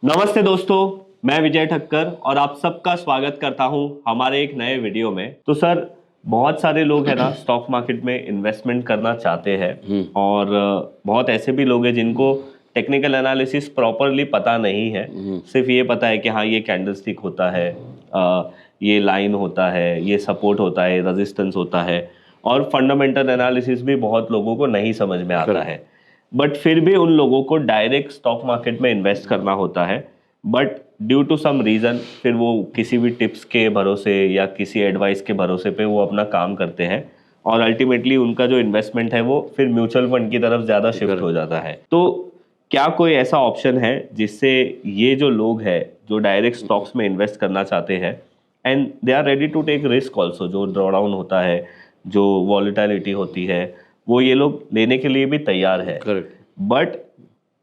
नमस्ते दोस्तों, मैं विजय ठक्कर और आप सबका स्वागत करता हूं हमारे एक नए वीडियो में। तो सर, बहुत सारे लोग हैं ना स्टॉक मार्केट में इन्वेस्टमेंट करना चाहते हैं और बहुत ऐसे भी लोग हैं जिनको टेक्निकल एनालिसिस प्रॉपरली पता नहीं है। सिर्फ ये पता है कि हाँ ये कैंडलस्टिक होता है, ये लाइन होता है, ये सपोर्ट होता है, रेजिस्टेंस होता है और फंडामेंटल एनालिसिस भी बहुत लोगों को नहीं समझ में आता है। बट फिर भी उन लोगों को डायरेक्ट स्टॉक मार्केट में इन्वेस्ट करना होता है, but due to some reason फिर वो किसी भी टिप्स के भरोसे या किसी एडवाइस के भरोसे पे वो अपना काम करते हैं और अल्टीमेटली उनका जो इन्वेस्टमेंट है वो फिर म्यूचुअल फंड की तरफ ज़्यादा शिफ्ट हो जाता है। तो क्या कोई ऐसा ऑप्शन है जिससे ये जो लोग हैं जो डायरेक्ट स्टॉक्स में इन्वेस्ट करना चाहते हैं and they are ready to take risk also, जो ड्रॉडाउन होता है, जो वॉलेटिलिटी होती है, वो ये लोग लेने के लिए भी तैयार है, बट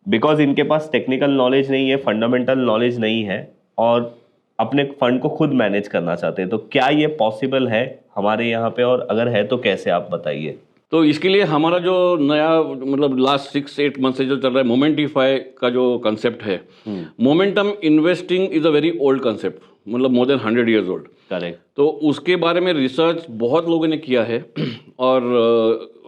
बिकॉज इनके पास टेक्निकल नॉलेज नहीं है, फंडामेंटल नॉलेज नहीं है और अपने फंड को खुद मैनेज करना चाहते हैं, तो क्या ये पॉसिबल है हमारे यहाँ पे, और अगर है तो कैसे, आप बताइए। तो इसके लिए हमारा जो नया मतलब लास्ट 6-8 मंथ से जो चल रहा है मोमेंटिफाई का जो कंसेप्ट है, momentum investing is a very old concept, मतलब more than 100 years old। Correct. तो उसके बारे में रिसर्च बहुत लोगों ने किया है और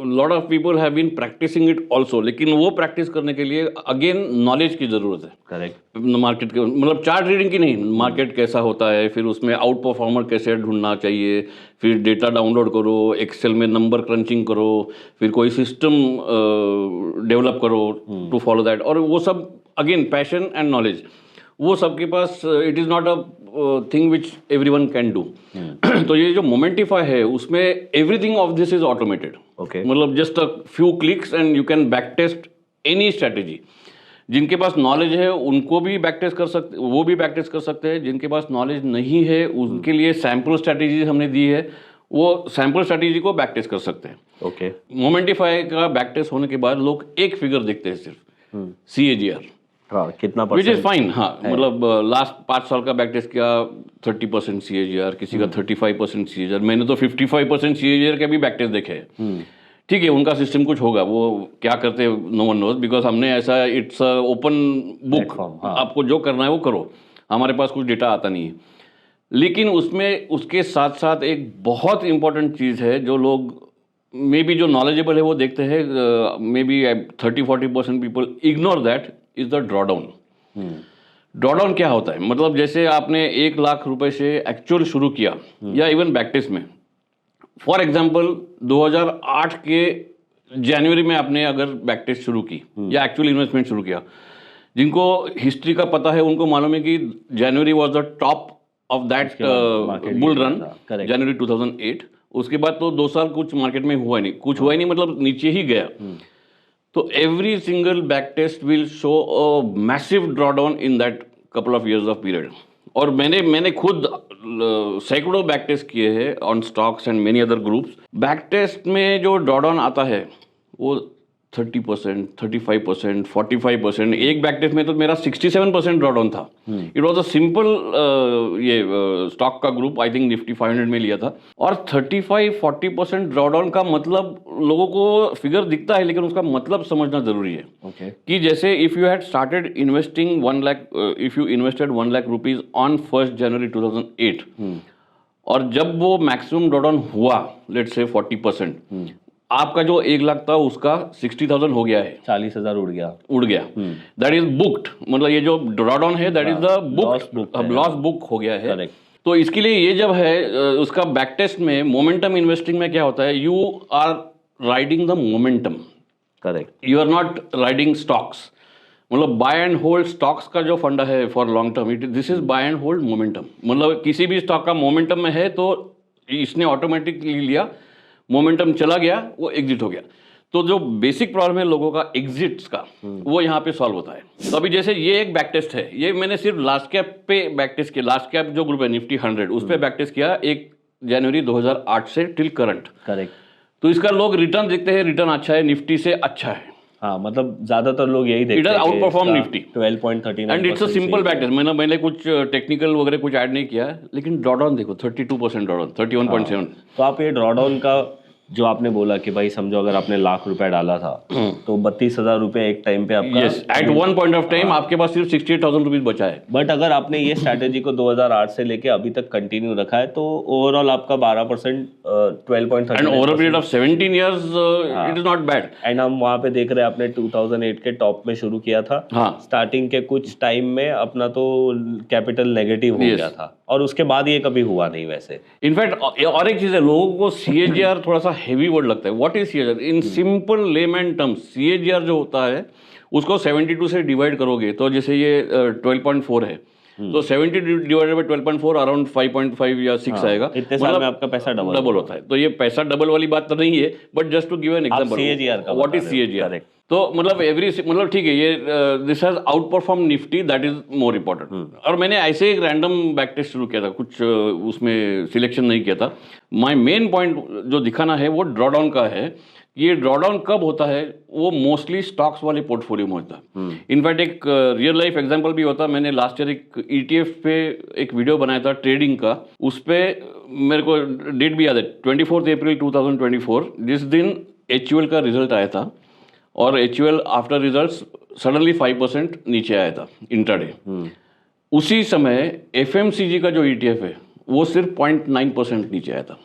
lot of people have been practising it also, लेकिन वो प्रैक्टिस करने के लिए अगेन नॉलेज की ज़रूरत है। करेक्ट। मार्केट के मतलब चार्ट रीडिंग की नहीं, मार्केट कैसा होता है, फिर उसमें आउट परफॉर्मर कैसे ढूंढना चाहिए, फिर डेटा डाउनलोड करो, एक्सेल में नंबर क्रंचिंग करो, फिर कोई सिस्टम डेवलप करो टू फॉलो दैट, और वो सब अगेन पैशन एंड नॉलेज, वो सबके पास it is not a thing which everyone can do. तो ये जो मोमेंटिफाई है उसमें everything of this is automated. Okay, मतलब just a few clicks and you can back test any strategy. जिनके पास नॉलेज है उनको भी बैक टेस्ट कर सकते, वो भी बैक टेस्ट कर सकते हैं। जिनके पास नॉलेज नहीं है उनके लिए सैम्पल स्ट्रैटेजी हमने दी है, वो सैम्पल स्ट्रैटेजी को बैक टेस्ट कर सकते हैं। ओके। मोमेंटिफाई का बैक टेस्ट होने के बाद लोग एक फिगर देखते हैं सिर्फ, CAGR, हाँ कितना विच इज फाइन। हाँ मतलब लास्ट 5 साल का बैक टेस्ट किया 30% CAGR, किसी का 35% CAGR, मैंने तो 55% CAGR के भी बैक टेस्ट देखे हैं। ठीक है, उनका सिस्टम कुछ होगा, वो क्या करते नो वन नोज, बिकॉज हमने ऐसा इट्स ओपन बुक, आपको जो करना है वो करो, हमारे पास कुछ डेटा आता नहीं है। लेकिन उसमें उसके साथ साथ एक बहुत इंपॉर्टेंट चीज़ है जो लोग मे बी जो नॉलेजेबल है वो देखते हैं, may be 30-40% people ignore that is the drawdown. Drawdown क्या होता है, मतलब जैसे आपने 1 लाख रुपए से एक्चुअल शुरू किया या इवन बैकटेस्ट में, फॉर एग्जांपल 2008 के जनवरी में आपने अगर बैकटेस्ट शुरू की या एक्चुअल इन्वेस्टमेंट शुरू किया, जिनको हिस्ट्री का पता है उनको मालूम है कि January was the top of that bull run, January 2008। उसके बाद तो 2 साल कुछ मार्केट में हुआ ही नहीं, कुछ हुआ ही नहीं, मतलब नीचे ही गया। तो every single back test will show a massive drawdown in that couple of years of period. और मैंने खुद सैकड़ों बैक टेस्ट किए हैं on stocks and many other groups. Back test में जो ड्रॉडाउन आता है वो 30%, 35%, 45%। एक बैक टेस्ट में तो मेरा 67% ड्रॉडाउन था। इट वॉज अ सिंपल ये स्टॉक का ग्रुप, आई थिंक निफ्टी 500 में लिया था। और 35-40% ड्रॉडाउन का मतलब लोगों को फिगर दिखता है, लेकिन उसका मतलब समझना जरूरी है। कि जैसे if you had started investing 1 lakh, if you invested 1 lakh rupees on 1 जनवरी 2008, और जब वो मैक्सिमम ड्रॉडाउन हुआ लेट्स से 40%, आपका जो 1 लाख था उसका 60,000 हो गया है, 40,000 उड़ गया। दैट इज बुक्ड, मतलब ये जो ड्रॉडाउन है that is the loss book हो गया है। Correct. तो इसके लिए ये जब है उसका बैक टेस्ट में मोमेंटम इन्वेस्टिंग में क्या होता है, you are riding the momentum. Correct, you are not riding stocks. मतलब बाय एंड होल्ड स्टॉक्स का जो फंडा है for long term, it this is buy and hold momentum. मतलब किसी भी स्टॉक का मोमेंटम में है तो इसने ऑटोमेटिकली लिया, मोमेंटम चला गया, वो एग्जिट हो गया। तो जो बेसिक प्रॉब्लम है लोगों का एग्जिट्स का, वो यहाँ पे सॉल्व होता है। तो अभी जैसे ये एक बैक टेस्ट है, ये मैंने सिर्फ लास्ट कैप पे बैक टेस्ट किया। लास्ट कैप जो ग्रुप है निफ्टी 100, उस पर बैक टेस्ट किया 1 जनवरी 2008 से टिल करंट। करेक्ट। तो इसका लोग रिटर्न देखते हैं, रिटर्न अच्छा है, निफ्टी से अच्छा है। हाँ, मतलब ज्यादातर लोग यही देखते हैं, it outperform Nifty 12.39 and it's a simple back test. मैंने कुछ टेक्निकल वगैरह कुछ ऐड नहीं किया, लेकिन ड्रॉडाउन देखो 32% ड्रॉडाउन, 31.7। तो आप ये ड्रॉडाउन का जो आपने बोला कि भाई समझो अगर आपने ₹1,00,000 डाला था तो 32,000 रुपए एक टाइम पे आपका, yes, at one point of time आपके पास सिर्फ 68,000 रुपीज बचा है। बट अगर आपने ये स्ट्रैटेजी को 2008 से लेके अभी तक कंटिन्यू रखा है तो ओवरऑल आपका 12% and 12.39% over a period of 17 years it is not bad. And हम वहाँ पे देख रहे हैं आपने 2008 के टॉप में शुरू किया था, हाँ। स्टार्टिंग के कुछ टाइम में अपना तो कैपिटल नेगेटिव हो Yes. गया था और उसके बाद ये कभी हुआ नहीं वैसे। इनफैक्ट और एक चीज है, लोगों को सीएजीआर थोड़ा सा हेवी वर्ड लगता है। What is CAGR? In simple layman terms CAGR जो होता है उसको 72 से डिवाइड करोगे तो जैसे ये 12.4 है, तो 70 डिवाइडेड बाय 12.4 अराउंड 5.5 या 6 आएगा। इतने साल में आपका पैसा डबल होता है। तो ये पैसा डबल वाली बात तो नहीं है, but just to give an example CAGR का व्हाट इज बता रहे हो, सीएजीआर। correct. तो मतलब ठीक है, ये this has out perform Nifty, that is more important. और मैंने ऐसे एक रैंडम बैक टेस्ट शुरू किया था, कुछ उसमें सिलेक्शन नहीं किया था। माय मेन पॉइंट जो दिखाना है वो ड्रॉडाउन का है। ये ड्रॉडाउन कब होता है? वो मोस्टली स्टॉक्स वाले पोर्टफोलियो में होता है। इनफैक्ट एक रियल लाइफ एग्जांपल भी होता है। मैंने लास्ट ईयर एक ईटीएफ पे एक वीडियो बनाया था ट्रेडिंग का, उस पे मेरे को डेट भी याद है, 24 अप्रैल 2024, जिस दिन एचयूएल का रिजल्ट आया था और एचयूएल आफ्टर रिजल्ट्स सडनली 5% नीचे आया था इंट्राडे। उसी समय एफएमसीजी का जो ईटीएफ है वो सिर्फ 0.9% नीचे आया था।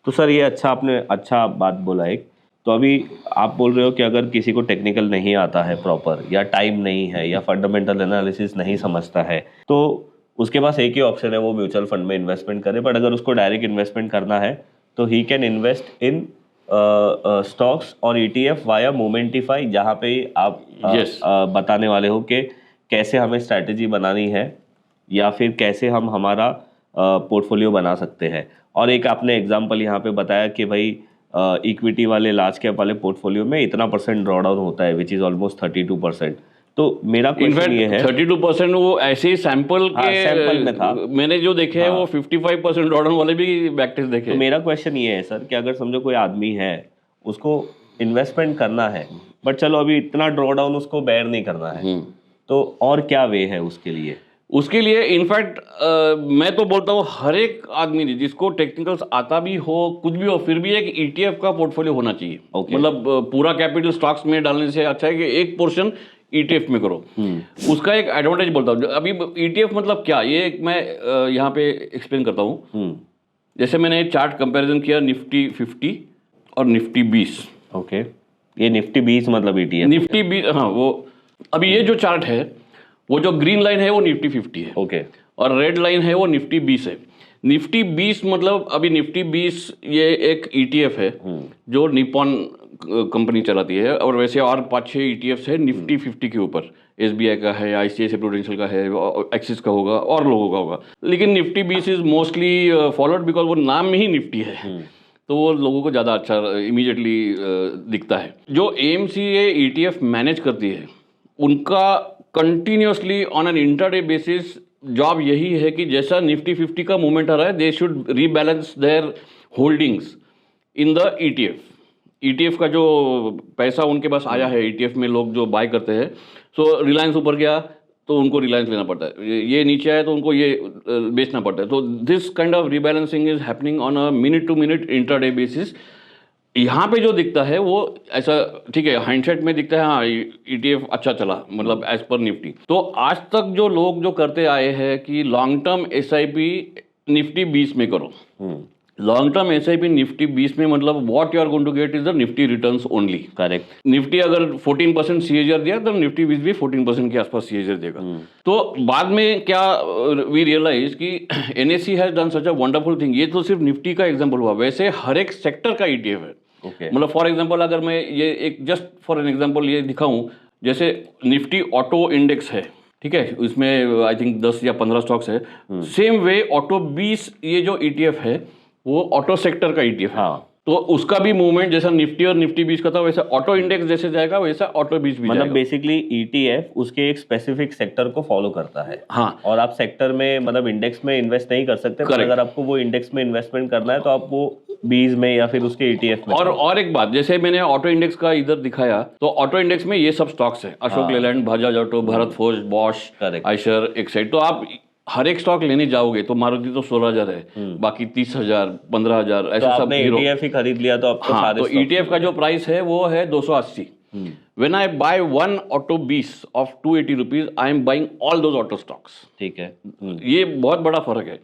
तो सर ये आपने अच्छा बात बोला एक। तो अभी आप बोल रहे हो कि अगर किसी को टेक्निकल नहीं आता है प्रॉपर, या टाइम नहीं है, या फंडामेंटल एनालिसिस नहीं समझता है, तो उसके पास एक ही ऑप्शन है, वो म्यूचुअल फंड में इन्वेस्टमेंट करे। बट अगर उसको डायरेक्ट इन्वेस्टमेंट करना है तो he can invest in stocks और ईटीएफ वाया मोमेंटिफाई, जहाँ पे आप बताने वाले हो कि कैसे हमें स्ट्रैटेजी बनानी है या फिर कैसे हम हमारा पोर्टफोलियो बना सकते हैं। और एक आपने एग्जांपल यहाँ पे बताया कि भाई इक्विटी वाले लार्ज कैप वाले पोर्टफोलियो में इतना % ड्रॉडाउन होता है, विच इज ऑलमोस्ट 32%। तो मेरा क्वेश्चन ये है, 32% वो ऐसे ही सैंपल में था। मैंने जो देखे हैं वो 55% ड्रॉडाउन वाले भी बैक टेस्ट देखे। तो मेरा क्वेश्चन ये है सर कि अगर समझो कोई आदमी है, उसको इन्वेस्टमेंट करना है, बट चलो अभी इतना ड्रॉडाउन उसको बेयर नहीं करना है, तो और क्या वे है उसके लिए? उसके लिए इनफैक्ट मैं तो बोलता हूँ हर एक आदमी ने, जिसको टेक्निकल्स आता भी हो कुछ भी हो, फिर भी एक ईटीएफ का पोर्टफोलियो होना चाहिए। मतलब पूरा कैपिटल स्टॉक्स में डालने से अच्छा है कि एक पोर्शन ईटीएफ में करो। उसका एक एडवांटेज बोलता हूँ। अभी ईटीएफ मतलब क्या, ये मैं यहाँ पे एक्सप्लेन करता हूँ। जैसे मैंने चार्ट कंपैरिजन किया निफ्टी 50 और निफ्टी 20। ओके, ये निफ्टी 20 मतलब ईटीएफ? निफ्टी 20, हाँ। वो अभी ये जो चार्ट है, वो जो ग्रीन लाइन है वो निफ्टी 50 है। ओके। और रेड लाइन है वो निफ्टी 20 है। निफ्टी 20 मतलब अभी निफ्टी 20 ये एक ईटीएफ है जो निपॉन कंपनी चलाती है, और वैसे और 5-6 ईटीएफ्स है निफ्टी 50 के ऊपर। एसबीआई का है, आईसीआईसीआई प्रूडेंशियल का है, एक्सिस का होगा और लोगों का होगा। लेकिन Nifty 20 is mostly followed because वो नाम में ही निफ्टी है, तो वो लोगों को ज़्यादा अच्छा इमीडिएटली दिखता है। जो एएमसीए ईटीएफ मैनेज करती है, उनका continuously on an intraday basis job यही है कि जैसा निफ्टी 50 का मूवमेंट आ रहा है, they should rebalance their holdings in the ETF. ETF का जो पैसा उनके पास आया है, ईटीएफ में लोग जो बाय करते हैं, सो रिलायंस ऊपर गया तो उनको रिलायंस लेना पड़ता है, ये नीचे आया तो उनको ये बेचना पड़ता है। तो this kind of rebalancing is happening on a minute to minute intraday basis. यहाँ पे जो दिखता है वो ऐसा, ठीक है, हाइंडसेट में दिखता है हाँ ईटीएफ अच्छा चला, मतलब एज पर निफ्टी। तो आज तक जो लोग जो करते आए हैं कि लॉन्ग टर्म एसआईपी निफ्टी 20 में करो, लॉन्ग टर्म एसआईपी निफ्टी 20 में मतलब what you are going to get is the Nifty returns only. Correct. Nifty अगर 14% सीएजीआर दिया तो निफ्टी 20 भी 14% के आसपास सीएजीआर देगा। तो बाद में क्या वी रियलाइज कि NSC has done such a wonderful thing. ये तो सिर्फ निफ्टी का एग्जांपल हुआ, वैसे हर एक सेक्टर का ईटीएफ है। मतलब फॉर एग्जांपल अगर मैं ये एक जस्ट फॉर एन एग्जांपल ये दिखाऊं, जैसे निफ्टी ऑटो इंडेक्स है, ठीक है, उसमें आई थिंक 10 या 15 स्टॉक्स है। सेम वे ऑटो 20 ये जो ईटीएफ है वो ऑटो सेक्टर का ईटीएफ है। तो उसका भी मूवमेंट जैसा निफ्टी और निफ्टी 20 का था, वैसा ऑटो इंडेक्स जैसे जाएगा वैसा ऑटो 20 भी मतलब बेसिकली ईटीएफ उसके एक स्पेसिफिक सेक्टर को फॉलो करता है। हाँ। और आप सेक्टर में मतलब इंडेक्स में इन्वेस्ट नहीं कर सकते, पर अगर आपको वो इंडेक्स में इन्वेस्टमेंट करना है तो आप वो 20 में या फिर उसके ईटीएफ में। और एक बात, जैसे मैंने ऑटो इंडेक्स का इधर दिखाया, तो ऑटो इंडेक्स में ये सब स्टॉक्स है, Ashok Leyland, Bajaj auto, Bharat forge, Bosch, Eicher, Exide. तो आप हर एक स्टॉक लेने जाओगे तो मारुति तो 16,000 है, बाकी 30,000, 15,000 तो ऐसे सब आपने हीरो। ETF ही खरीद लिया तो आपको हाँ, सारे तो stocks ETF का जो प्राइस है वो है 280। When I buy one auto BEES of 280 rupees, I am buying all those auto stocks. ठीक है। ये बहुत बड़ा फर्क है।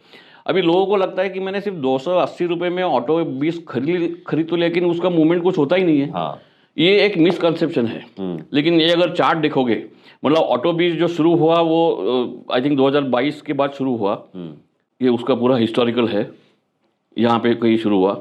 अभी लोगों को लगता है कि मैंने सिर्फ 280 रुपए में ऑटो 20 खरीद तो, लेकिन उसका मूवमेंट कुछ होता ही नहीं है। हाँ। ये एक मिसकंसेप्शन है। लेकिन ये अगर चार्ट देखोगे, मतलब ऑटो 20 जो शुरू हुआ वो आई थिंक 2022 के बाद शुरू हुआ। ये उसका पूरा हिस्टोरिकल है, यहाँ पे कहीं शुरू हुआ।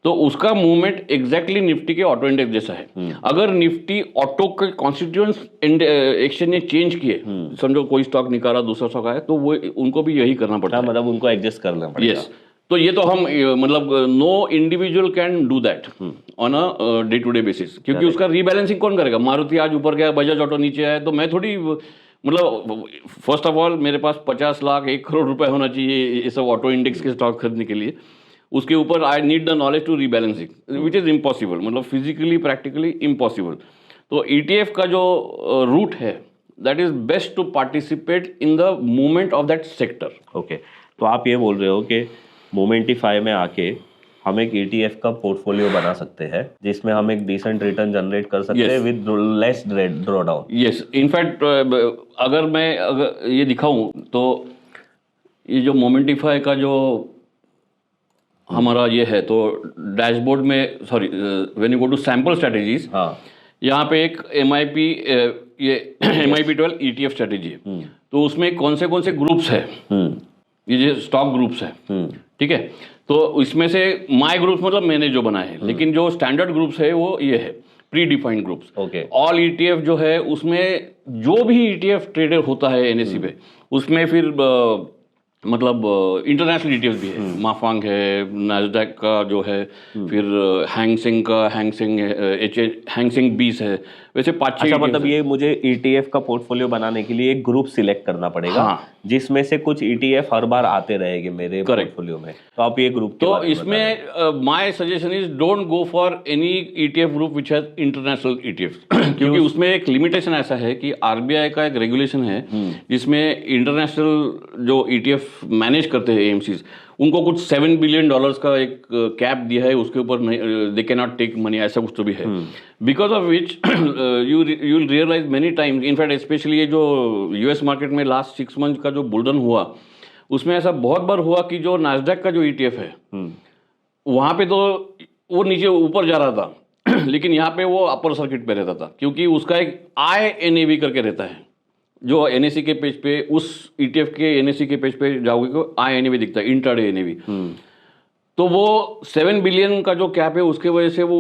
तो उसका मूवमेंट एग्जैक्टली निफ्टी के ऑटो इंडेक्स जैसा है। अगर निफ्टी ऑटो के कॉन्स्टिट्यूएंट्स एक्सचेंज ने चेंज किए, समझो कोई स्टॉक निकाला दूसरा स्टॉक आया, तो वो उनको भी यही करना पड़ता है, मतलब उनको एडजस्ट करना पड़ेगा। यस। तो ये तो हम मतलब no individual can do that on a day to day basis, क्योंकि उसका रीबैलेंसिंग कौन करेगा? मारुति आज ऊपर गया, बजाज ऑटो नीचे आया, तो मैं थोड़ी, मतलब फर्स्ट ऑफ ऑल मेरे पास 50 लाख 1 करोड़ रुपए होना चाहिए ये सब ऑटो इंडेक्स के स्टॉक खरीदने के लिए। उसके ऊपर I need the knowledge to rebalancing, which is impossible, मतलब फिजिकली प्रैक्टिकली इम्पॉसिबल। तो ETF का जो रूट है, that is best to participate in the movement of that sector. Okay, तो आप ये बोल रहे हो कि मोमेंटिफाई में आके हम एक ETF का पोर्टफोलियो बना सकते हैं जिसमें हम एक डिसेंट रिटर्न जनरेट कर सकते हैं with less draw down. Yes, in fact अगर मैं ये दिखाऊं तो ये जो मोमेंटिफाई का जो हमारा ये है, तो डैशबोर्ड में, sorry, when you go to sample strategies, यहाँ पे एक MIP ये MIP12 ETF स्ट्रेटेजी है। तो उसमें कौन से ग्रुप्स है, ये जो स्टॉक ग्रुप्स है, ठीक है। तो इसमें से माय ग्रुप्स मतलब मैंने जो बनाए हैं, लेकिन जो स्टैंडर्ड ग्रुप्स है वो ये है pre defined groups. All ETF जो है उसमें जो भी ETF ट्रेडर होता है NSE पे, उसमें फिर मतलब इंटरनेशनल ETF भी है, माफांग है, नास्डैक का जो है, फिर हैंगसेंग का हैंगसेंग 20 है, वैसे 5-6। अच्छा, मतलब ये मुझे ETF का पोर्टफोलियो बनाने के लिए एक ग्रुप सिलेक्ट करना पड़ेगा। हाँ। जिसमें से कुछ ETF हर बार आते रहेंगे मेरे पोर्टफोलियो में, तो आप ये ग्रुप तो इसमें my suggestion is don't go for any ETF group which has international ETF क्योंकि उसमें एक लिमिटेशन ऐसा है कि RBI का एक रेगुलेशन है जिसमें इंटरनेशनल जो ETF मैनेज करते हैं AMCs, उनको कुछ $7 बिलियन का एक कैप दिया है, उसके ऊपर they can not take money, ऐसा कुछ तो भी है। Because of which you will realise many times, in fact specially ये जो US मार्केट में लास्ट 6 मंथ का जो बुलडन हुआ, उसमें ऐसा बहुत बार हुआ कि जो नास्डैक का जो ETF है वहाँ पे तो वो नीचे ऊपर जा रहा था लेकिन यहाँ पे वो अपर सर्किट पे रहता था, क्योंकि उसका एक INAV करके रहता है। जो NSE के पेज पे, उस ETF के NSE के पेज पे जाओगे तो INAV दिखता है, इंट्राडे NAV। तो वो 7 बिलियन का जो कैप है, उसके वजह से वो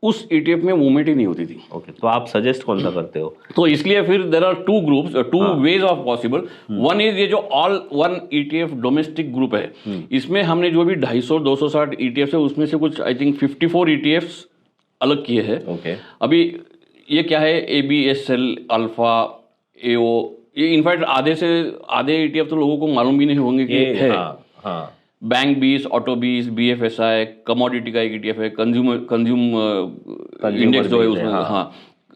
उस ETF में मूवमेंट ही नहीं होती थी। ओके, तो आप सजेस्ट कौन सा करते हो? तो इसलिए फिर there are 2 groups, 2 ways of possible. One is ये जो all one ETF domestic group है, इसमें हमने जो भी 250-260 ETFs है, उसमें से कुछ आई थिंक 54 ETFs अलग किए हैं। ओके, अभी ये क्या है, ABSL, अल्फा, AO, ये इनफैक्ट आधे ETF तो लोगों को मालूम भी नहीं होंगे कि है। हाँ। बैंक 20, ऑटो 20, BFSI, कमोडिटी का एक ETF है, कंज्यूमर इंडेक्स जो है उसमें, हाँ,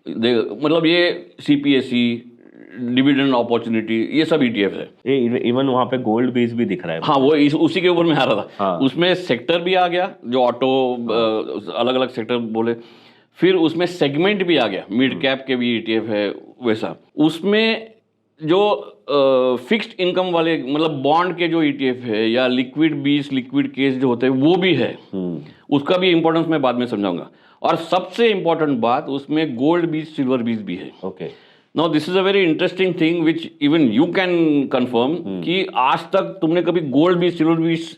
मतलब ये CPSE, डिविडेंड अपॉर्चुनिटी, ये सब ETF है। इवन वहाँ पे गोल्ड बेस भी दिख रहा है। हाँ, वो उसी के ऊपर में आ रहा था। हाँ। उसमें सेक्टर भी आ गया, जो ऑटो अलग अलग सेक्टर बोले, फिर उसमें सेगमेंट भी आ गया, मिड कैप के भी ETF है वैसा। उसमें जो फिक्स्ड इनकम वाले, मतलब बॉन्ड के जो ETF है, या लिक्विड 20 लिक्विड केस जो होते हैं, वो भी है। उसका भी इंपॉर्टेंस मैं बाद में समझाऊंगा। और सबसे इंपॉर्टेंट बात, उसमें गोल्ड 20 सिल्वर 20 भी है। Okay, now this is a very interesting thing which even you can confirm कि आज तक तुमने कभी गोल्ड 20 सिल्वर 20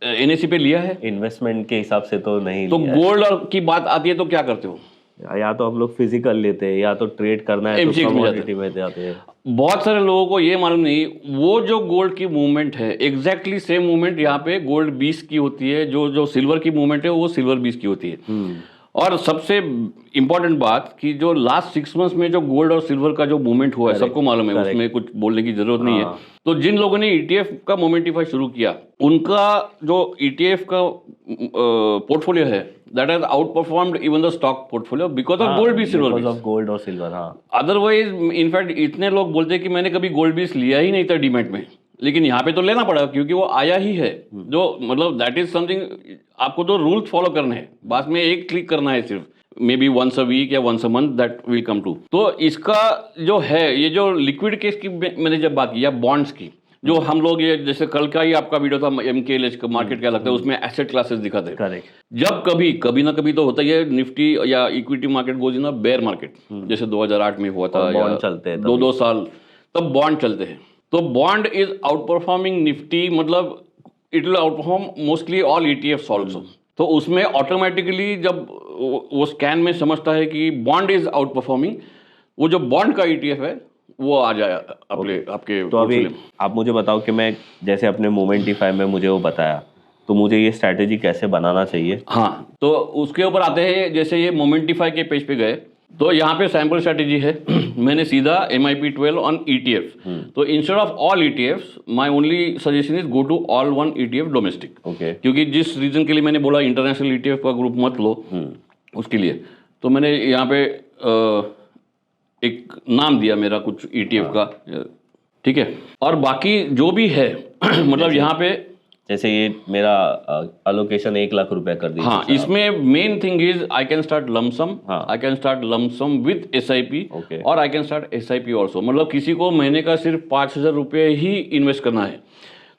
NSE पे लिया है? इन्वेस्टमेंट के हिसाब से तो नहीं। तो गोल्ड की बात आती है तो क्या करते हो? या तो हम लोग फिजिकल लेते हैं, या तो ट्रेड करना है तो कमोडिटी में जाते हैं। बहुत सारे लोगों को ये मालूम नहीं, वो जो गोल्ड की मूवमेंट है, एग्जैक्टली सेम मूवमेंट यहाँ पे गोल्ड 20 की होती है, जो सिल्वर की मूवमेंट है वो सिल्वर 20 की होती है। और सबसे इंपॉर्टेंट बात कि जो लास्ट 6 मंथ्स में जो गोल्ड और सिल्वर का जो मूवमेंट हुआ है, सबको मालूम है, उसमें कुछ बोलने की जरूरत नहीं है। तो जिन लोगों ने ETF का मोमेंटिफाई शुरू किया, उनका जो ETF का पोर्टफोलियो है, that has out performed even the stock portfolio because of gold भी सिल्वर, बिकॉज ऑफ गोल्ड और सिल्वर। हाँ, अदरवाइज इनफैक्ट इतने लोग बोलते हैं कि मैंने कभी गोल्ड 20 लिया ही नहीं था डीमैट में, लेकिन यहाँ पे तो लेना पड़ा क्योंकि वो आया ही है। जो मतलब दैट इज समथिंग, आपको तो रूल्स फॉलो करने हैं, बाद में एक क्लिक करना है सिर्फ, maybe once a week या once a month that will come to. तो इसका जो है, ये जो लिक्विड केस की मैंने जब बात की या बॉन्ड्स की, जो हम लोग ये जैसे कल का ही आपका वीडियो था MKLH का मार्केट क्या लगता है, उसमें एसेट क्लासेस दिखाते हैं। करेक्ट। जब कभी ना कभी तो होता ही है, निफ्टी या equity market goes in a bear market, जैसे 2008 में हुआ था, बॉन्ड चलते हैं 2 साल तब बॉन्ड चलते हैं। तो bond is outperforming Nifty, मतलब it will outperform mostly all ETFs also. तो उसमें ऑटोमेटिकली जब वो स्कैन में समझता है कि बॉन्ड इज आउट परफॉर्मिंग, वो जो बॉन्ड का ETF है वो आ जाए आपके तो अभी आप मुझे बताओ कि मैं जैसे अपने मोमेंटिफाई में मुझे वो बताया, तो मुझे ये स्ट्रैटेजी कैसे बनाना चाहिए? हाँ, तो उसके ऊपर आते हैं। जैसे ये मोमेंटिफाई के पेज पे गए तो यहाँ पे सैम्पल स्ट्रैटेजी है। मैंने सीधा MIP12 ऑन ETF। तो instead of all ETFs my only suggestion is go to all one ETF domestic. Okay. क्योंकि जिस रीजन के लिए मैंने बोला इंटरनेशनल ETF का ग्रुप मत लो, उसके लिए तो मैंने यहाँ पे एक नाम दिया मेरा कुछ ETF का, ठीक है। और बाकी जो भी है मतलब यहाँ पे जैसे ये मेरा अलोकेशन 1 लाख रुपया कर दीजिए। हाँ, इसमें main thing is I can start lump sum, I can start lump sum with SIP और I can start SIP also. मतलब किसी को महीने का सिर्फ 5,000 रुपये ही इन्वेस्ट करना है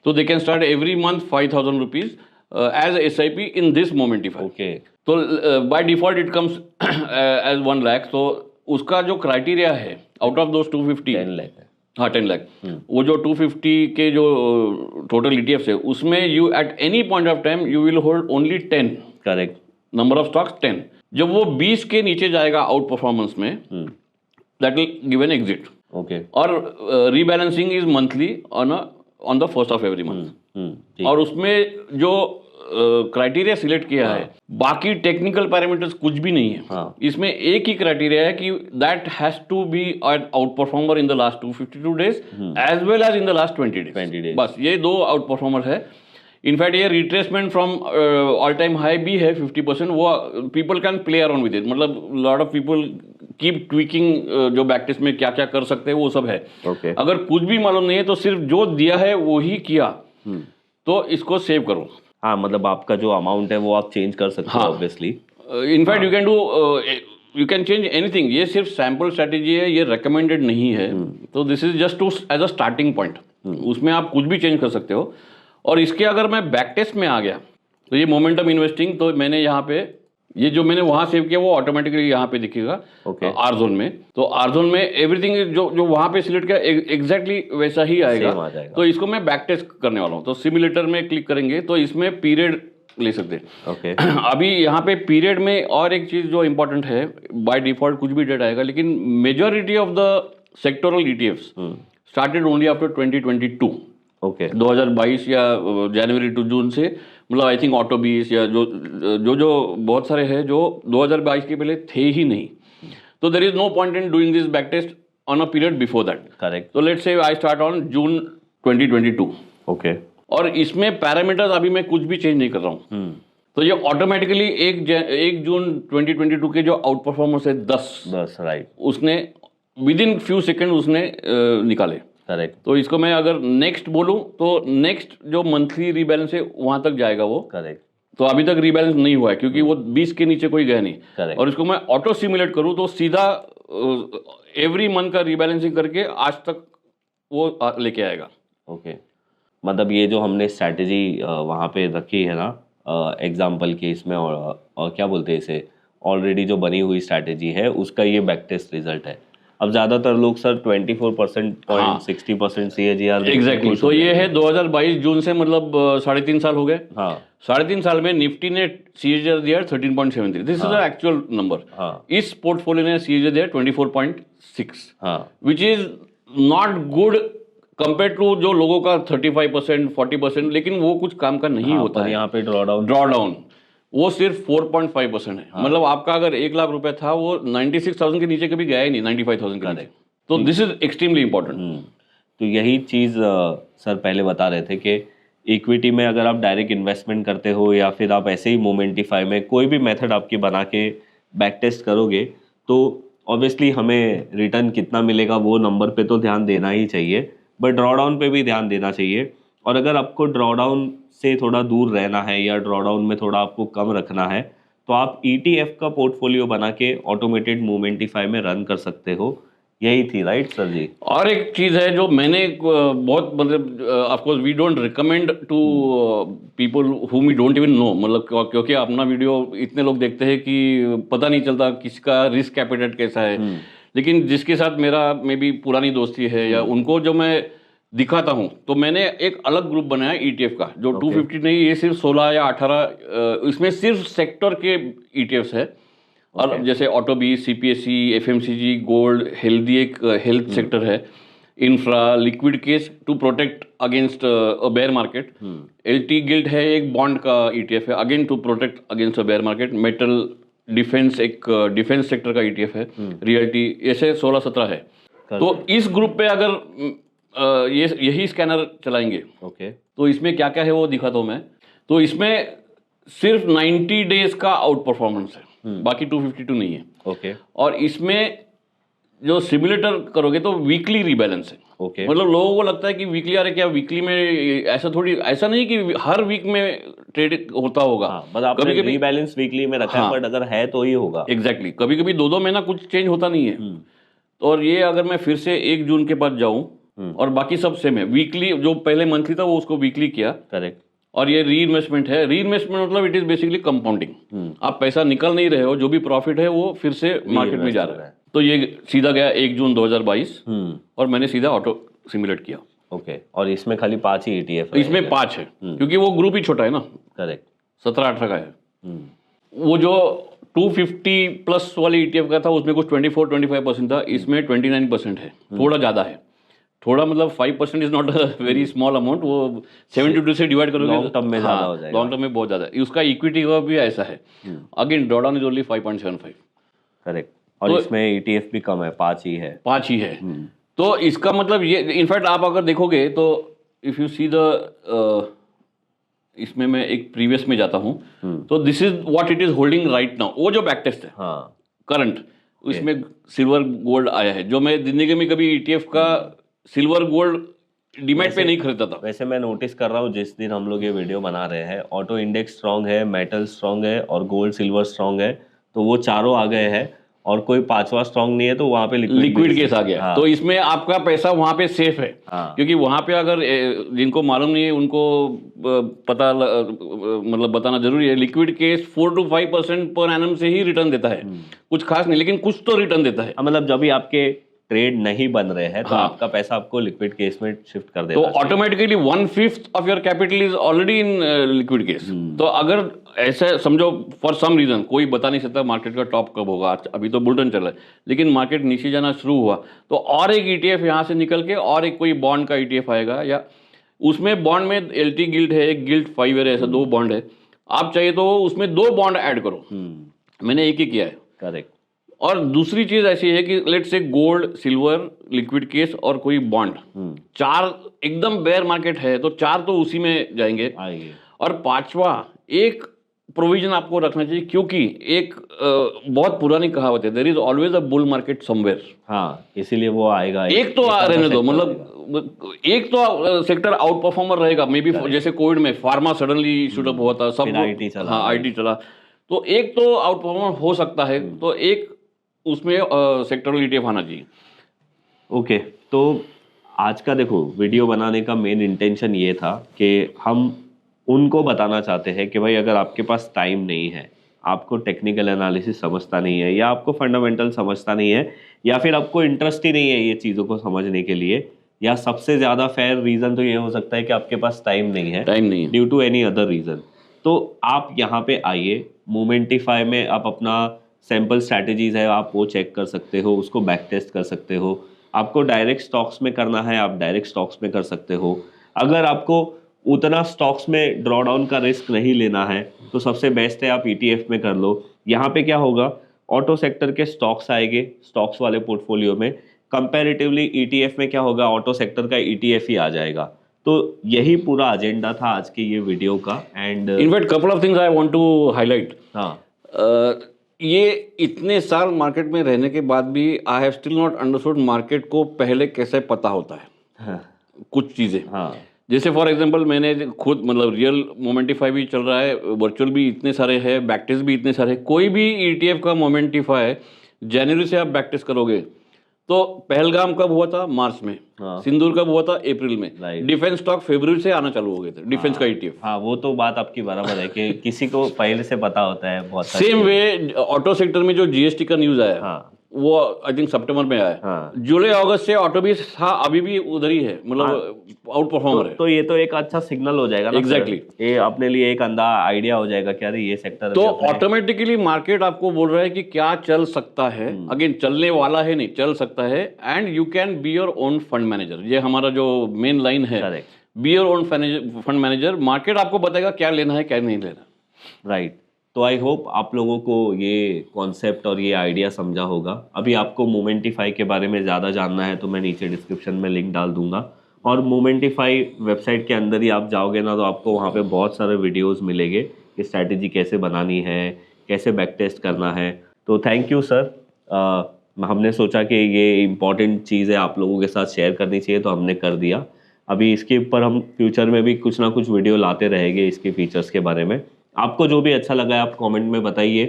तो they can start every month 5,000 rupees as SIP in this Momentify. Okay. तो by default it comes as 1 lakh. तो उसका जो क्राइटेरिया है, आउट ऑफ दोस 250 10 लाख है। हाँ 10 लाख, वो जो 250 के जो टोटल ETFs है उसमें you at any point of time you will hold only 10। Correct. Number of stocks 10। जब वो 20 के नीचे जाएगा आउट परफॉर्मेंस में, that will give an exit. Okay. और rebalancing is monthly on the first of every month. और उसमें जो क्राइटेरिया सिलेक्ट किया है, बाकी टेक्निकल पैरामीटर्स कुछ भी नहीं है। इसमें एक ही क्राइटेरिया है कि that has to be outperformer in the last 252 days as well as in the last 20 days. बस ये 2 आउट परफॉर्मर है। इनफैक्ट ये retracement from all time high भी है 50%। वो people can play around with it, मतलब lot of people keep tweaking जो back test में क्या क्या कर सकते हैं वो सब है। अगर कुछ भी मालूम नहीं है तो सिर्फ जो दिया है वो ही किया, तो इसको सेव करो। हाँ, मतलब आपका जो अमाउंट है वो आप चेंज कर सकते हो obviously. In fact you can change anything. ये सिर्फ सैम्पल स्ट्रैटेजी है, ये रिकमेंडेड नहीं है। तो this is just to as a starting point. उसमें आप कुछ भी चेंज कर सकते हो। और इसके अगर मैं बैक टेस्ट में आ गया तो ये मोमेंटम इन्वेस्टिंग, तो मैंने यहाँ पे ये जो मैंने वहाँ सेव किया वो ऑटोमेटिकली यहाँ पे दिखेगा R जोन में। तो R जोन में एवरीथिंग जो वहाँ पे सिलेक्ट किया एग्जैक्टली वैसा ही आएगा। तो इसको मैं बैक टेस्ट करने वाला हूँ। तो सिमुलेटर में क्लिक करेंगे तो इसमें पीरियड ले सकते हैं। अभी यहाँ पे पीरियड में और एक चीज़ जो इंपॉर्टेंट है, बाय डिफॉल्ट कुछ भी डेट आएगा, लेकिन majority of the sectoral ETFs started only after 2022। 2022 या जनवरी टू जून से, मतलब आई थिंक ऑटो 20 या जो बहुत सारे हैं जो 2022 के पहले थे ही नहीं। तो there is no point in doing this back test on a period before that. Correct. तो let's say I start on June 2022। Okay. और इसमें पैरामीटर्स अभी मैं कुछ भी चेंज नहीं कर रहा हूँ। तो ये ऑटोमेटिकली 1 जून 2022 के जो आउट परफॉर्मेंस है 10 राइट, उसने विद इन फ्यू सेकेंड उसने निकाले। करेक्ट। तो इसको मैं अगर नेक्स्ट बोलूं तो नेक्स्ट जो मंथली रीबैलेंस है वहां तक जाएगा वो। करेक्ट। तो अभी तक रीबैलेंस नहीं हुआ है क्योंकि वो 20 के नीचे कोई गया नहीं। करेक्ट। और इसको मैं ऑटो सिमुलेट करूं तो सीधा एवरी मंथ का रीबैलेंसिंग करके आज तक वो लेके आएगा। ओके। मतलब ये जो हमने स्ट्रैटेजी वहाँ पे रखी है ना, एग्जाम्पल के इसमें और क्या बोलते हैं इसे, ऑलरेडी जो बनी हुई स्ट्रैटेजी है उसका ये बैक टेस्ट रिजल्ट है। अब ज्यादातर लोग सर 24% 60% CAGR। एग्जैक्टली। तो ये है 2022 जून से, मतलब 3.5 साल हो गए। हाँ। 3.5 साल में निफ्टी ने CAGR दिया 13.73। This is the actual number. इस पोर्टफोलियो ने CAGR दिया 24.6, which is not good compare to जो लोगों का 35% 40%, लेकिन वो कुछ काम का नहीं होता है। यहाँ पे ड्रॉडाउन वो सिर्फ 4.5% है। मतलब आपका अगर 1 लाख रुपए था वो 96,000 के नीचे कभी गया ही नहीं, 95,000 के नीचे। तो दिस इज एक्सट्रीमली इंपॉर्टेंट। तो यही चीज़ सर पहले बता रहे थे कि इक्विटी में अगर आप डायरेक्ट इन्वेस्टमेंट करते हो या फिर आप ऐसे ही मोमेंटिफाई में कोई भी मेथड आपकी बना के बैक टेस्ट करोगे तो ऑब्वियसली हमें रिटर्न कितना मिलेगा वो नंबर पे तो ध्यान देना ही चाहिए, बट ड्रॉडाउन पे भी ध्यान देना चाहिए। और अगर आपको ड्रॉडाउन से थोड़ा दूर रहना है या ड्रॉडाउन में थोड़ा आपको कम रखना है तो आप ETF का पोर्टफोलियो बना के ऑटोमेटेड मोमेंटिफाई में रन कर सकते हो। यही थी राइट सर जी। और एक चीज़ है जो मैंने बहुत मतलब of course we don't recommend to people whom we don't even know, मतलब क्योंकि अपना वीडियो इतने लोग देखते हैं कि पता नहीं चलता किसका रिस्क एपेटाइट कैसा है। लेकिन जिसके साथ मेरा मे बी पुरानी दोस्ती है या उनको जो मैं दिखाता हूँ, तो मैंने एक अलग ग्रुप बनाया ETF का जो 250 नहीं, ये सिर्फ 16 या 18 इसमें सिर्फ सेक्टर के ETFs है। और जैसे auto B, CPSE, FMCG, gold, healthy एक हेल्थ सेक्टर है, infra, liquid case to protect against a bear market, LT gilt है एक बॉन्ड का ETF है again to protect against a bear market, metal, defence एक डिफेंस सेक्टर का ETF है, realty, ऐसे 16-17 है। तो इस ग्रुप पे अगर ये यही स्कैनर चलाएंगे तो इसमें क्या क्या है वो दिखाता हूँ मैं। तो इसमें सिर्फ 90 डेज का आउट परफॉर्मेंस है, बाकी 252 नहीं है। और इसमें जो सिमुलेटर करोगे तो वीकली रीबैलेंस है। मतलब लोगों को लगता है कि वीकली, अरे क्या वीकली में ऐसा थोड़ी, ऐसा नहीं कि हर वीक में ट्रेड होता होगा। बस आपने रीबैलेंस वीकली में रखा है, बट अगर है तो ही होगा। एग्जैक्टली, कभी कभी 2-2 महीना कुछ चेंज होता नहीं है। और ये अगर मैं फिर से 1 जून के बाद जाऊं और बाकी सब सेम है, वीकली जो पहले मंथली था वो उसको वीकली किया। करेक्ट। और ये री इन्वेस्टमेंट है। री इन्वेस्टमेंट मतलब इट इज बेसिकली कंपाउंडिंग। आप पैसा निकल नहीं रहे हो, जो भी प्रॉफिट है वो फिर से मार्केट में जा रहा है। तो ये सीधा गया 1 जून 2022 और मैंने सीधा ऑटो सिमुलेट किया। और इसमें खाली 5 ही ETF है? इसमें 5 है क्योंकि वो ग्रुप ही छोटा है ना। करेक्ट। 17-18 का है। वो जो 250 प्लस वाली ETF का था उसमें कुछ 24-25% था, इसमें 29% है, थोड़ा ज़्यादा है। थोड़ा मतलब 5% is not a very small amount, वो 72 से डिवाइड करोगे लॉन्ग टर्म में ज़्यादा हो जाएगा। लॉन्ग टर्म में बहुत ज़्यादा है। उसका इक्विटी का भी ऐसा है। Again drawdown is only 5.75। Correct. और तो इसमें ETF भी कम है, 5 ही है। 5 ही है। तो इसका मतलब ये, इनफैक्ट आप अगर देखोगे तो इफ यू सी द, इसमें मैं एक प्रीवियस में जाता हूँ तो this is what it is holding right now. वो जो बैक टेस्ट है करंट, उसमें सिल्वर गोल्ड आया है, जो मैं जिंदगी में कभी ETF का सिल्वर गोल्ड डीमैट पे नहीं खरीदा था। वैसे मैं नोटिस कर रहा हूँ जिस दिन हम लोग ये वीडियो बना रहे हैं, ऑटो इंडेक्स स्ट्रांग है, मेटल स्ट्रांग है और गोल्ड सिल्वर स्ट्रांग है, तो वो चारों आ गए हैं और कोई 5वां स्ट्रांग नहीं है, तो वहाँ पे लिक्विड केस आ गया। तो इसमें आपका पैसा वहाँ पे सेफ है। क्योंकि वहाँ पे अगर जिनको मालूम नहीं है उनको पता मतलब बताना जरूरी है, liquid case 4 to 5% per annum से ही रिटर्न देता है। कुछ खास नहीं, लेकिन कुछ तो रिटर्न देता है। मतलब जब भी आपके ट्रेड नहीं बन रहे हैं तो आपका पैसा आपको लिक्विड केस में शिफ्ट कर देता है। तो automatically 1/5 of your capital is already in liquid case. तो अगर ऐसे समझो फॉर सम रीजन, कोई बता नहीं सकता मार्केट का टॉप कब होगा, अभी तो बुलटन चल रहा है, लेकिन मार्केट नीचे जाना शुरू हुआ तो और एक ETF यहाँ से निकल के और एक कोई बॉन्ड का ETF आएगा, या उसमें बॉन्ड में LT गिल्ड है, एक गिल्ड 5 है, ऐसा 2 बॉन्ड है। आप चाहिए तो उसमें 2 बॉन्ड ऐड करो। मैंने एक ही किया है। करेक्ट। और दूसरी चीज ऐसी है कि let's say gold, silver, liquid case और कोई बॉन्ड, 4 एकदम बेयर मार्केट है तो 4 तो उसी में जाएंगे। और 5वां एक प्रोविजन आपको रखना चाहिए, क्योंकि एक बहुत पुरानी कहावत है, there is always a bull market somewhere. इसीलिए वो आएगा। एक तो रहने दो, मतलब एक तो सेक्टर आउट परफॉर्मर रहेगा। मे बी जैसे कोविड में फार्मा सडनली शूट अप हुआ था, सब IT चला, तो एक तो आउट परफॉर्मर हो सकता है, तो एक उसमें सेक्टरल ETF आना चाहिए। ओके, तो आज का देखो वीडियो बनाने का मेन इंटेंशन ये था कि हम उनको बताना चाहते हैं कि भाई अगर आपके पास टाइम नहीं है, आपको टेक्निकल एनालिसिस समझता नहीं है, या आपको फंडामेंटल समझता नहीं है, या फिर आपको इंटरेस्ट ही नहीं है ये चीज़ों को समझने के लिए, या सबसे ज़्यादा फेयर रीज़न तो ये हो सकता है कि आपके पास टाइम नहीं है due to any other reason, तो आप यहाँ पे आइए। मोमेंटिफाई में आप अपना सैम्पल स्ट्रैटेजीज है, आप वो चेक कर सकते हो, उसको बैक टेस्ट कर सकते हो। आपको डायरेक्ट स्टॉक्स में करना है, आप डायरेक्ट स्टॉक्स में कर सकते हो। अगर आपको उतना स्टॉक्स में ड्रॉ डाउन का रिस्क नहीं लेना है तो सबसे बेस्ट है आप ETF में कर लो। यहाँ पे क्या होगा, ऑटो सेक्टर के स्टॉक्स आएंगे स्टॉक्स वाले पोर्टफोलियो में, कंपैरेटिवली ETF में क्या होगा, ऑटो सेक्टर का ETF ही आ जाएगा। तो यही पूरा एजेंडा था आज के ये वीडियो का। And in fact couple of things I want to highlight. ये इतने साल मार्केट में रहने के बाद भी I have still not understood market को पहले कैसे पता होता है। कुछ चीज़ें। हाँ जैसे फॉर एग्जांपल मैंने खुद मतलब रियल मोमेंटिफाई भी चल रहा है, वर्चुअल भी इतने सारे हैं, बैकटेस्ट भी इतने सारे हैं। कोई भी ETF का मोमेंटिफाई जनवरी से आप बैकटेस्ट करोगे तो पहलगाम कब हुआ था? मार्च में। हाँ। सिंदूर कब हुआ था? अप्रैल में। Right. डिफेंस स्टॉक फरवरी से आना चालू हो गए थे, डिफेंस का ETF। हाँ वो तो बात आपकी बराबर है कि किसी को पहले से पता होता है बहुत सारी सेम वे ऑटो सेक्टर में जो GST का न्यूज़ आया, हाँ वो आई थिंक सितंबर में आया। हाँ। जुलाई अगस्त से ऑटो भी था, अभी भी उधर ही है, मतलब आउट परफॉर्मर है। तो ये तो एक अच्छा सिग्नल हो जाएगा ना Exactly. सर। ये अपने लिए एक आइडिया हो जाएगा कि अरे ये सेक्टर तो ऑटोमेटिकली मार्केट आपको बोल रहा है कि क्या चल सकता है। अगेन चलने वाला है नहीं, चल सकता है। And you can be your own fund manager, ये हमारा जो मेन लाइन है। Correct. Be your own fund manager. Market आपको बताएगा क्या लेना है क्या नहीं लेना। राइट। तो आई होप आप लोगों को ये कॉन्सेप्ट और ये आइडिया समझा होगा। अभी आपको मोमेंटिफाई के बारे में ज़्यादा जानना है तो मैं नीचे डिस्क्रिप्शन में लिंक डाल दूंगा, और मोमेंटिफाई वेबसाइट के अंदर ही आप जाओगे ना तो आपको वहाँ पे बहुत सारे वीडियोस मिलेंगे कि स्ट्रैटेजी कैसे बनानी है, कैसे बैक टेस्ट करना है। तो थैंक यू सर। हमने सोचा कि ये इम्पॉर्टेंट चीज़ है आप लोगों के साथ शेयर करनी चाहिए तो हमने कर दिया। अभी इसके ऊपर हम फ्यूचर में भी कुछ ना कुछ वीडियो लाते रहेंगे इसके फीचर्स के बारे में। आपको जो भी अच्छा लगा है आप कमेंट में बताइए।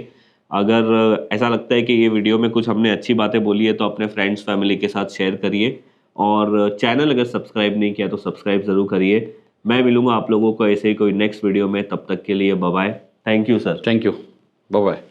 अगर ऐसा लगता है कि ये वीडियो में कुछ हमने अच्छी बातें बोली है तो अपने फ्रेंड्स फैमिली के साथ शेयर करिए, और चैनल अगर सब्सक्राइब नहीं किया तो सब्सक्राइब ज़रूर करिए। मैं मिलूंगा आप लोगों को ऐसे ही कोई नेक्स्ट वीडियो में, तब तक के लिए bye bye. Thank you sir. Thank you, bye bye.